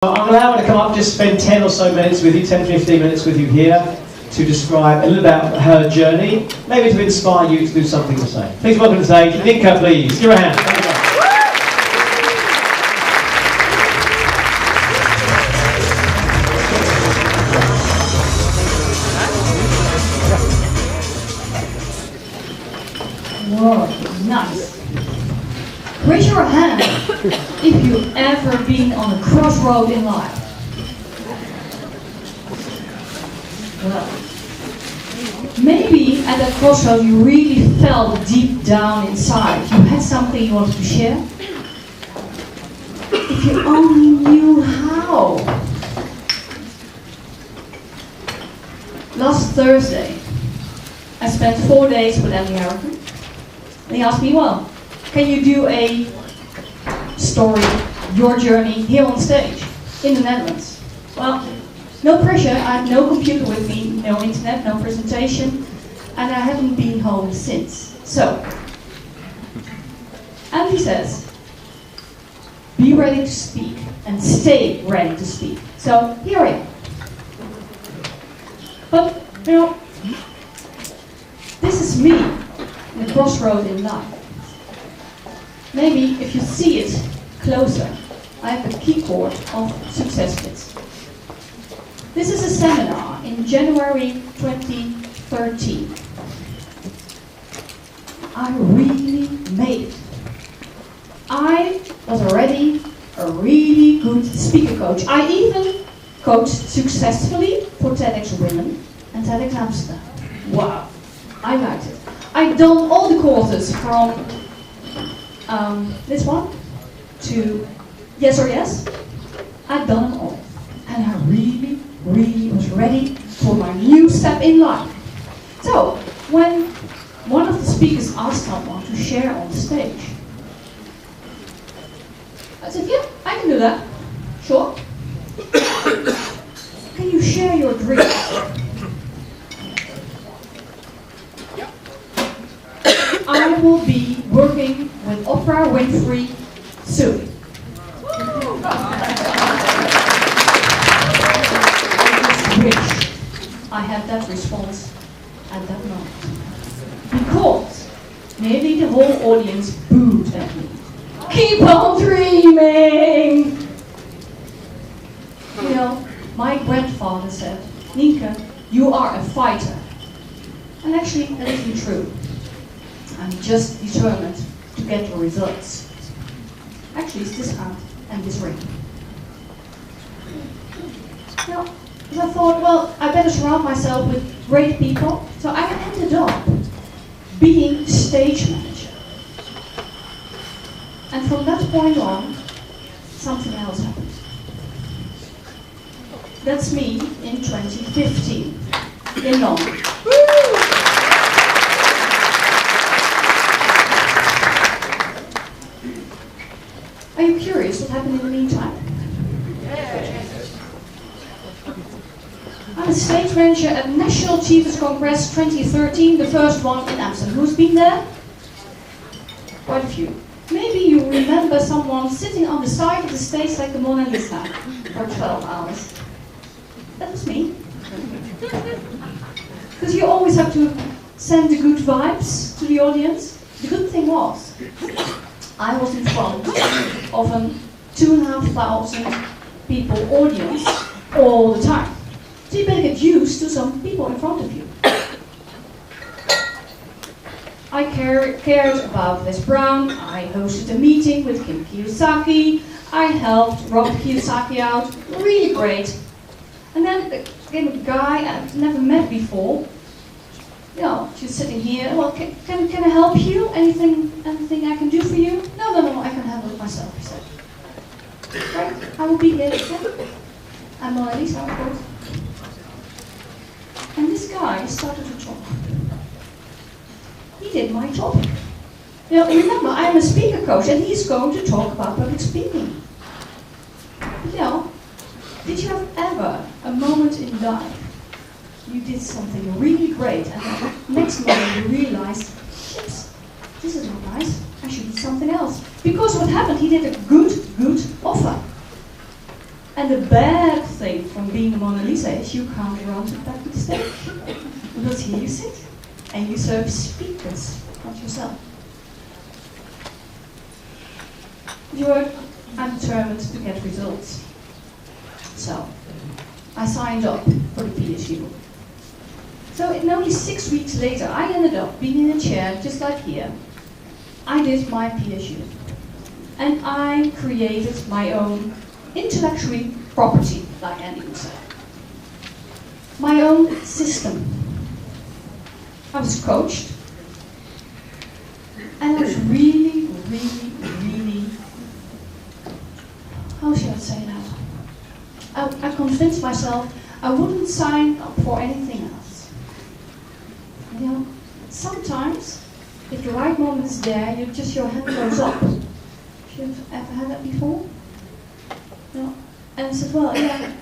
I'm allowed to come up, just spend 10 or so minutes with you, 10-15 minutes with you here to describe a little about her journey, maybe to inspire you to do something the same. Please welcome to the stage, Nienke, please. Give her a hand. Whoa, nice. Raise your hand if you've ever been on a crossroad in life. Well, maybe at that crossroad you really felt deep down inside you had something you wanted to share. If you only knew how. Last Thursday, I spent 4 days with Andy Harrington. And he asked me, well, can you do a story, your journey, here on stage, in the Netherlands? Well, no pressure, I had no computer with me, no internet, no presentation, and I haven't been home since. So, Andy says, be ready to speak, and stay ready to speak. So, here I am. But, you know, this is me, in the crossroad in life. Maybe if you see it closer, I have a keyboard of success bits. This is a seminar in January 2013. I really made it. I was already a really good speaker coach. I even coached successfully for TEDx Women and TEDx Amsterdam. Wow, I liked it. I've done all the courses from this one to yes or yes. I've done them all. And I really was ready for my new step in life. So, when one of the speakers asked someone to share on stage, I said, yeah, I can do that. Sure. Can you share your dreams? I will be working with Oprah Winfrey soon. I wish I had that response at that moment. Because maybe the whole audience booed at me. Keep on dreaming! You know, my grandfather said, Nienke, you are a fighter. And actually, that isn't true. I'm just determined to get the results. Actually, it's this hand and this ring. Now, I thought, well, I better surround myself with great people. So I ended up being stage manager. And from that point on, something else happened. That's me in 2015 in London. Are you curious what happened in the meantime? I'm a stage manager at National Achievers Congress 2013, the first one in Amsterdam. Who's been there? Quite a few. Maybe you remember someone sitting on the side of the stage like the Mona Lisa for 12 hours. That was me. Because you always have to send the good vibes to the audience. The good thing was, I was in front of a 2,500 people audience all the time. So you better get used to some people in front of you. I cared about Les Brown. I hosted a meeting with Kim Kiyosaki. I helped Robert Kiyosaki out. Really great. And then there came a guy I've never met before. You know, she's sitting here. Well, can I help you? Anything I can do for you? No, I can handle it myself, he said. Right, I will be here. Yeah. I'm Mona Lisa, of course. And this guy started to talk. He did my job. You know, remember, I'm a speaker coach, and he's going to talk about public speaking. You know, did you have ever a moment in life you did something really great, and then next moment you realized, oops, this is not nice, I should do something else. Because what happened, he did a good offer. And the bad thing from being the Mona Lisa is you can't run back to the stage. Because here you sit, and you serve speakers, not yourself. I'm determined to get results. So, I signed up for the PhD book. So, only 6 weeks later, I ended up being in a chair, just like here. I did my PhD. And I created my own intellectual property, like Andy would say. My own system. I was coached. And I was really, how should I say that? I convinced myself I wouldn't sign up for anything else. You know, sometimes, if the right moment is there, your hand goes up. Have you ever had that before? No. And I said, well, yeah,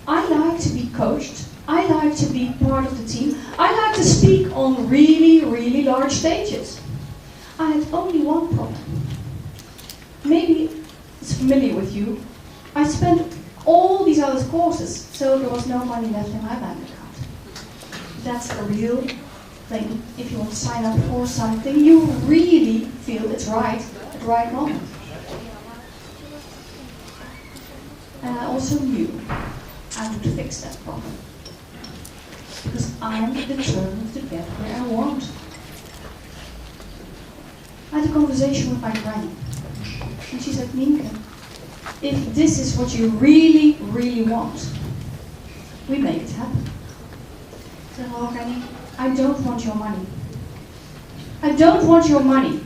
I like to be coached. I like to be part of the team. I like to speak on really large stages. I had only one problem. Maybe it's familiar with you. I spent all these other courses, so there was no money left in my bank account. That's a real thing. If you want to sign up for something, you really feel it's right at the right moment. And I also knew I would fix that problem. Because I'm determined to get where I want. I had a conversation with my granny. And she said, Nienke, if this is what you really want, we make it happen. I said, oh, Granny, I don't want your money. I don't want your money.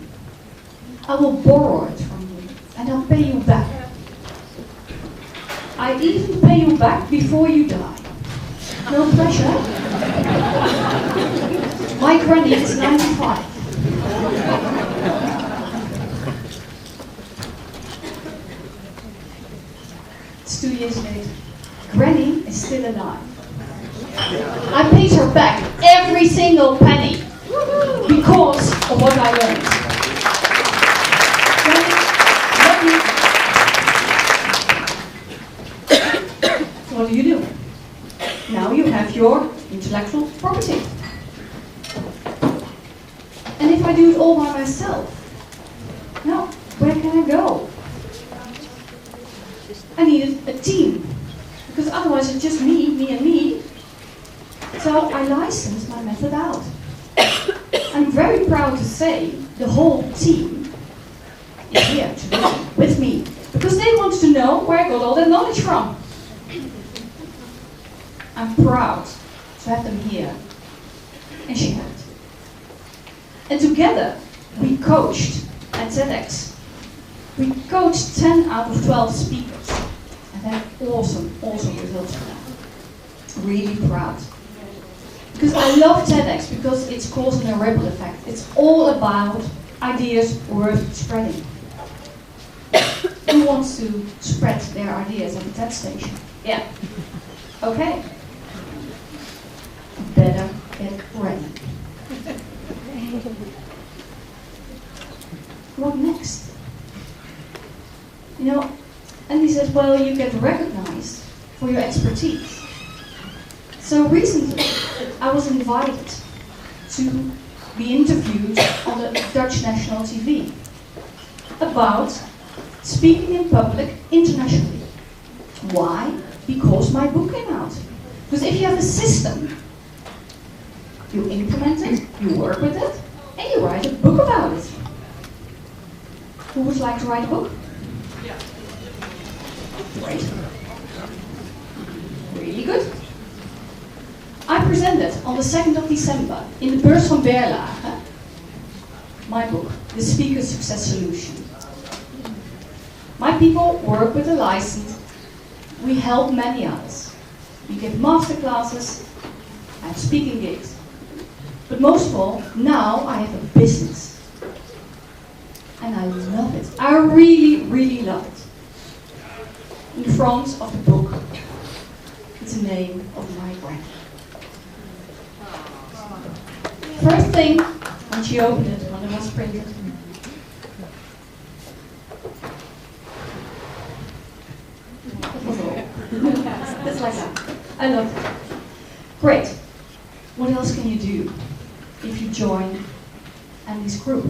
I will borrow it from you, and I'll pay you back. I even pay you back before you die. No pressure. My granny is 95. It's 2 years later. Granny is still alive. I paid her back every single penny because of what I learned. What do? Now you have your intellectual property. And if I do it all by myself, now where can I go? I needed a team, because otherwise it's just me and me. So I licensed my method out. I'm very proud to say the whole team is here today with me, because they want to know where I got all their knowledge from. I'm proud to have them here and share it. And together we coached at TEDx. We coached 10 out of 12 speakers and had awesome results for them. Really proud. Because I love TEDx because it's causing a ripple effect. It's all about ideas worth spreading. Who wants to spread their ideas at the TED station? Yeah. Okay. Better get ready. What next? You know, and he says, well, you get recognized for your expertise. So recently, I was invited to be interviewed on the Dutch national TV about speaking in public internationally. Why? Because my book came out. Because if you have a system, you implement it, you work with it, and you write a book about it. Who would like to write a book? Yeah. Great. Really good. I presented on the 2nd of December in the Beurs van Berlage my book, The Speaker Success Solution. My people work with a license. We help many others. We give masterclasses, I have speaking gigs. But most of all, now I have a business. And I love it. I really love it. In the front of the book, it's the name of my brand. First thing, when she opened it, when it was printed, it was all. Just like that. I love it. Great. What else can you do if you join Andy's group?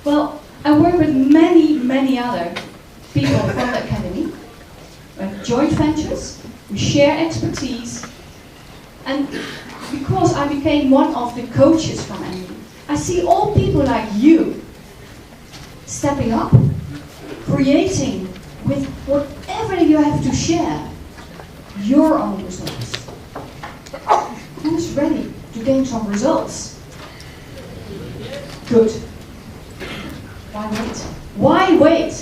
Well, I work with many other people from the academy. We have joint ventures, we share expertise, and because I became one of the coaches from Andy, I see all people like you stepping up, creating with whatever you have to share your own results. Who's ready to gain some results? Good. Why wait? Why wait?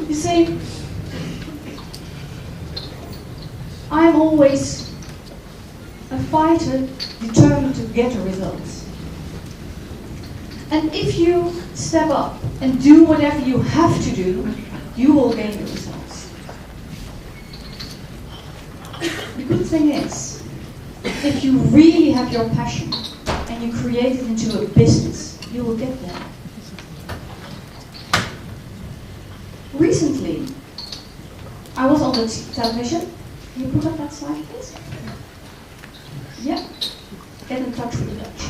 You see, I'm always a fighter determined to get the results. And if you step up and do whatever you have to do, you will gain the results. The good thing is, if you really have your passion and you create it into a business, you will get there. Recently, I was on the television. Can you put up that slide, please? Yeah. Get in touch with the Dutch.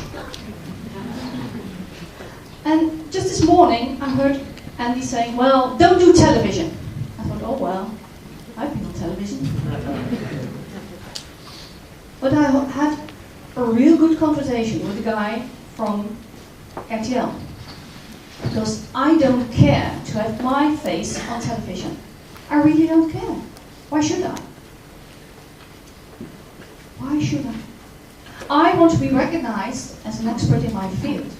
And just this morning, I heard Andy saying, well, don't do television. I thought, oh well, I've been on television. But I had a real good conversation with a guy from RTL. Because I don't care to have my face on television. I really don't care. Why should I? Why should I? I want to be recognized as an expert in my field.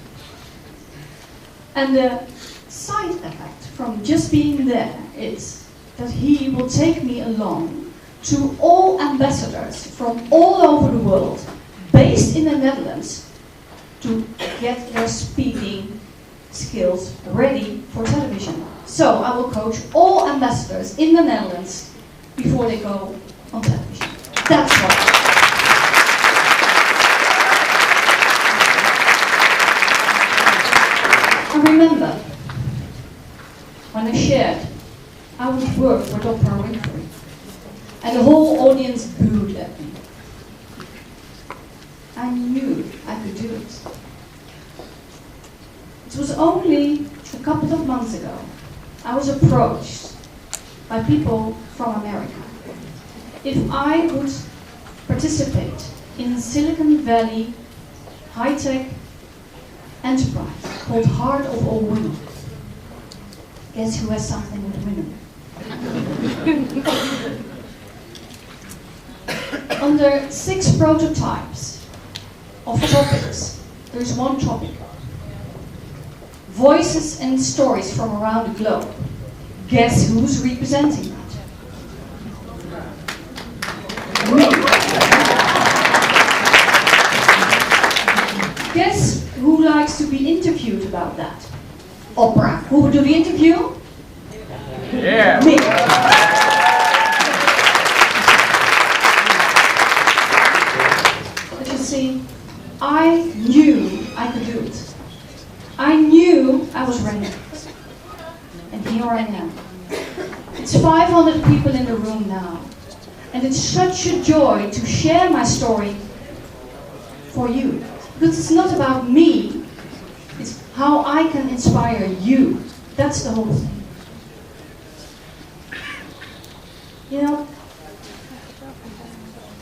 And the side effect from just being there is that he will take me along to all ambassadors from all over the world, based in the Netherlands, to get their speaking skills ready for television. So I will coach all ambassadors in the Netherlands before they go on television. That's what. I remember when I shared I would work for Oprah Winfrey, and the whole audience booed at me. I knew I could do it. It was only a couple of months ago I was approached by people from America if I would participate in a Silicon Valley high-tech enterprise called Heart of All Women. Guess who has something with women? Under 6 prototypes of topics, there is one topic. Voices and stories from around the globe. Guess who's representing that? Me. Guess who likes to be interviewed about that? Oprah. Who will do the interview? Yeah. Me. But you see, I knew I could do it. I knew I was ready. And here I am. It's 500 people in the room now. And it's such a joy to share my story for you. Because it's not about me, it's how I can inspire you. That's the whole thing. You know,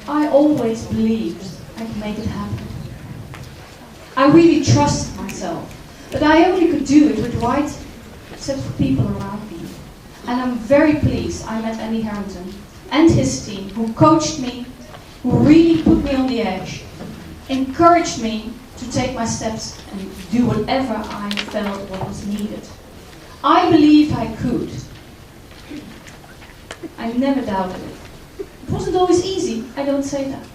I always believed I could make it happen. I really trusted myself. But I only could do it with the right set of people around me. And I'm very pleased I met Andy Harrington and his team, who coached me, who really put me on the edge, encouraged me to take my steps and do whatever I felt was needed. I believed I could. I never doubted it. It wasn't always easy, I don't say that.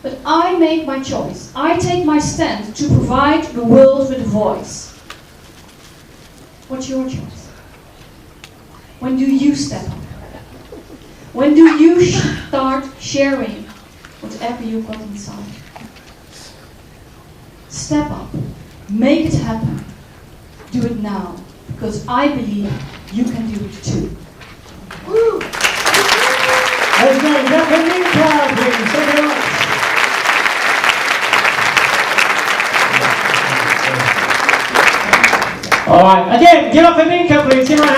But I make my choice. I take my stand to provide the world with a voice. What's your choice? When do you step up? When do you start sharing whatever you've got inside? Step up. Make it happen. Do it now. Because I believe you can do it too. Let's go. Give up for Nienke, please. Thank you very much. All right. Again, give up for Nienke, please. Give her a hand.